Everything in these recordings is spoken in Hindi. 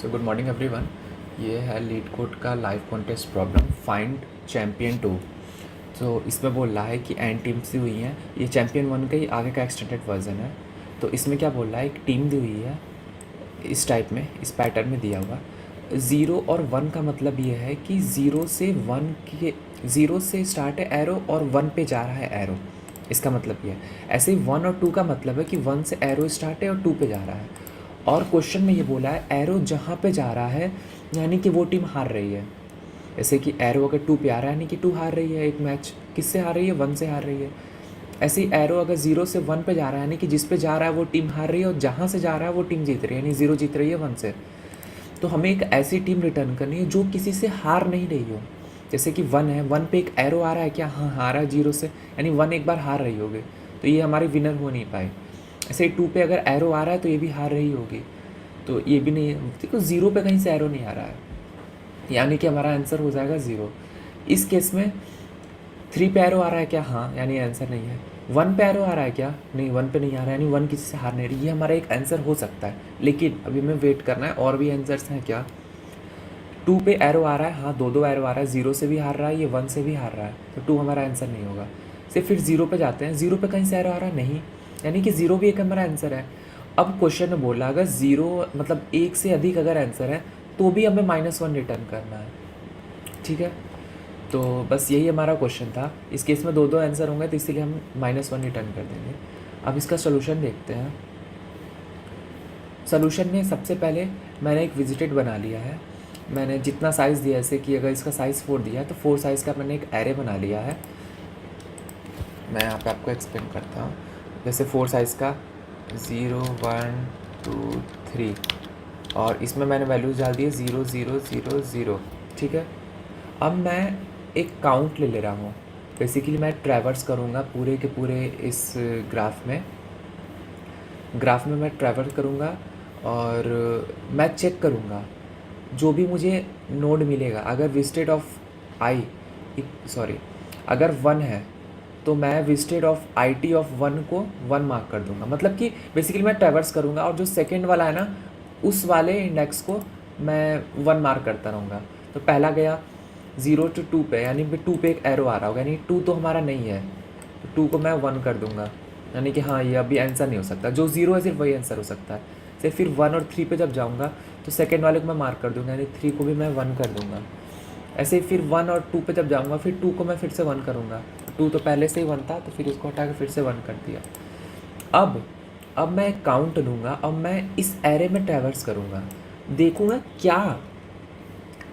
तो गुड मॉर्निंग एवरीवन। ये है लीड कोड का live contest problem find champion 2। तो इसमें बोल रहा है कि एन टीम्स दी हुई हैं, ये चैम्पियन 1 का ही आगे का एक्सटेंडेड वर्जन है। तो इसमें क्या बोल रहा है, एक टीम दी हुई है इस टाइप में, इस पैटर्न में दिया हुआ। 0 और 1 का मतलब ये है कि 0 से 1 के 0 से स्टार्ट है एरो और 1 पे जा रहा है एरो, इसका मतलब ये है। ऐसे ही 1 और 2 का मतलब है कि 1 से एरो स्टार्ट है और 2 पे जा रहा है। और क्वेश्चन में ये बोला है एरो जहाँ पे जा रहा है यानी कि वो टीम हार रही है। जैसे कि एरो अगर 2 पे आ रहा है यानी कि 2 हार रही है, एक मैच किससे हार रही है, 1 से हार रही है। ऐसे ही एरो अगर 0 से 1 पे जा रहा है यानी कि जिस पे जा रहा है वो टीम हार रही है, और जहाँ से जा रहा है वो टीम जीत रही है, यानी 0 जीत रही है 1 से। तो हमें एक ऐसी टीम रिटर्न करनी है जो किसी से हार नहीं रही हो। जैसे कि 1 है, 1 पे एक एरो आ रहा है, क्या हाँ हारा है 0 से, यानी 1 एक बार हार रही होगी, तो ये हमारी विनर हो नहीं पाए। ऐसे ही 2 पे अगर एरो आ रहा है तो ये भी हार रही होगी, तो ये भी नहीं है। देखो 0 पे कहीं से एरो नहीं आ रहा है, यानी कि हमारा आंसर हो जाएगा 0। इस केस में 3 पे एरो आ रहा है क्या, हाँ, यानी आंसर नहीं है। 1 पे एरो आ रहा है क्या, नहीं, 1 पे नहीं आ रहा है, यानी 1 किसी से हार नहीं रही, ये हमारा एक आंसर हो सकता है। लेकिन अभी हमें वेट करना है, और भी आंसर्स हैं क्या। 2 पे एरो आ रहा है, हाँ, दो एरो आ रहा है, 0 से भी हार रहा है, ये 1 से भी हार रहा है, तो 2 हमारा आंसर नहीं होगा। फिर 0 पे जाते हैं, 0 पे कहीं से एरो आ रहा है, नहीं, यानी कि 0 भी एक हमारा आंसर है। अब क्वेश्चन में बोला अगर 0 मतलब 1 से अधिक अगर आंसर है तो भी हमें -1 रिटर्न करना है, ठीक है। तो बस यही हमारा क्वेश्चन था। इस केस में दो आंसर होंगे, तो इसीलिए हम -1 रिटर्न कर देंगे। अब इसका सोल्यूशन देखते हैं। सोल्यूशन में सबसे पहले मैंने एक विजिटेड बना लिया है। मैंने जितना साइज़ दिया, जैसे कि अगर इसका साइज़ 4 दिया है तो 4 साइज़ का मैंने एक एरे बना लिया है। मैं यहाँ पे आपको एक्सप्लेन करता हूँ। जैसे 4 साइज़ का 0 1 2 3, और इसमें मैंने वैल्यूज़ डाल दी है 0 0 0 0, ठीक है। अब मैं एक काउंट ले रहा हूँ। बेसिकली मैं ट्रैवर्स करूँगा पूरे के पूरे इस ग्राफ में मैं ट्रैवर्स करूँगा, और मैं चेक करूँगा जो भी मुझे नोड मिलेगा। अगर विजिटेड ऑफ आई, सॉरी, अगर 1 है तो मैं visited of I T of 1 को 1 मार्क कर दूंगा। मतलब कि बेसिकली मैं ट्रैवर्स करूँगा, और जो सेकेंड वाला है ना, उस वाले इंडेक्स को मैं 1 मार्क करता रहूँगा। तो पहला गया 0 to 2 पे, यानी 2 पे एक एरो आ रहा होगा, यानी 2 तो हमारा नहीं है, तो 2 को मैं 1 कर दूंगा, यानी कि हाँ, ये अभी आंसर नहीं हो सकता। जो 0 है सिर्फ वही आंसर हो सकता है। फिर 1 और 3 पे जब जाऊँगा तो सेकेंड वाले को मैं मार्क कर दूंगा, यानी 3 को भी मैं 1 कर दूंगा। ऐसे ही फिर 1 और 2 पे जब जाऊँगा, फिर 2 को मैं फिर से 1 करूँगा। 2 तो पहले से ही 1 था, तो फिर इसको हटा के फिर से 1 कर दिया। अब मैं काउंट लूँगा, अब मैं इस एरे में ट्रैवर्स करूँगा, देखूँगा क्या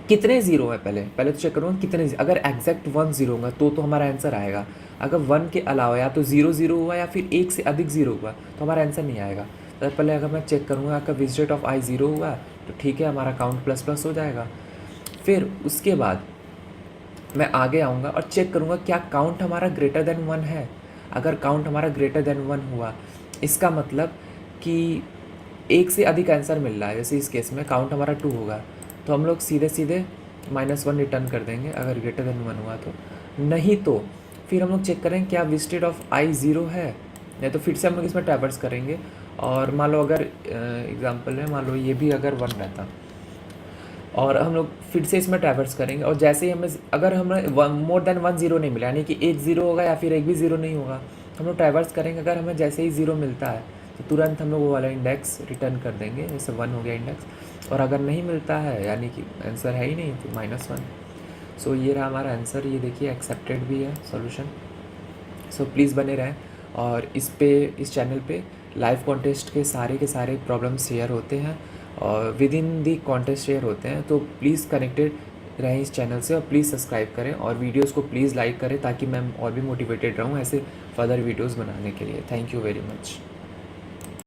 कितने ज़ीरो है। पहले तो चेक करूँगा कितने, अगर एग्जैक्ट 1 ज़ीरो होगा तो हमारा आंसर आएगा। अगर 1 के अलावा या तो 0 0 हुआ या फिर 1 से अधिक 0 हुआ तो हमारा आंसर नहीं आएगा। तो पहले अगर मैं चेक करूँगा अगर विजिट ऑफ आई 0 हुआ तो ठीक है, हमारा काउंट ++ हो जाएगा। फिर उसके बाद मैं आगे आऊँगा और चेक करूँगा क्या काउंट हमारा ग्रेटर देन 1 है। अगर काउंट हमारा ग्रेटर देन 1 हुआ, इसका मतलब कि 1 से अधिक आंसर मिल रहा है। जैसे इस केस में काउंट हमारा 2 होगा, तो हम लोग सीधे -1 रिटर्न कर देंगे अगर ग्रेटर देन 1 हुआ तो। नहीं तो फिर हम लोग चेक करें क्या विजिटेड ऑफ आई 0 है, नहीं तो फिर से हम लोग इसमें ट्रैवर्स करेंगे। और मान लो अगर एग्जांपल है, मान लो ये भी अगर 1 रहता, और हम लोग फिर से इसमें ट्रैवर्स करेंगे, और जैसे ही हमें अगर हमें मोर देन 1 0 नहीं मिला, यानी कि एक 0 होगा या फिर एक भी 0 नहीं होगा, हम लोग ट्रैवर्स करेंगे। अगर हमें जैसे ही 0 मिलता है तो तुरंत हम लोग वो वाला इंडेक्स रिटर्न कर देंगे, जैसे 1 हो गया इंडेक्स। और अगर नहीं मिलता है यानी कि आंसर है ही नहीं, तो -1। सो ये रहा हमारा आंसर। ये देखिए एक्सेप्टेड भी है सॉल्यूशन। सो प्लीज़ बने रहें, और इस चैनल पे लाइव कॉन्टेस्ट के सारे प्रॉब्लम्स शेयर होते हैं, और with in the contest share होते हैं। तो प्लीज़ कनेक्टेड रहें इस चैनल से, और प्लीज़ सब्सक्राइब करें, और वीडियोस को प्लीज़ लाइक करें ताकि मैं और भी मोटिवेटेड रहूं ऐसे फर्दर वीडियोस बनाने के लिए। Thank you very much.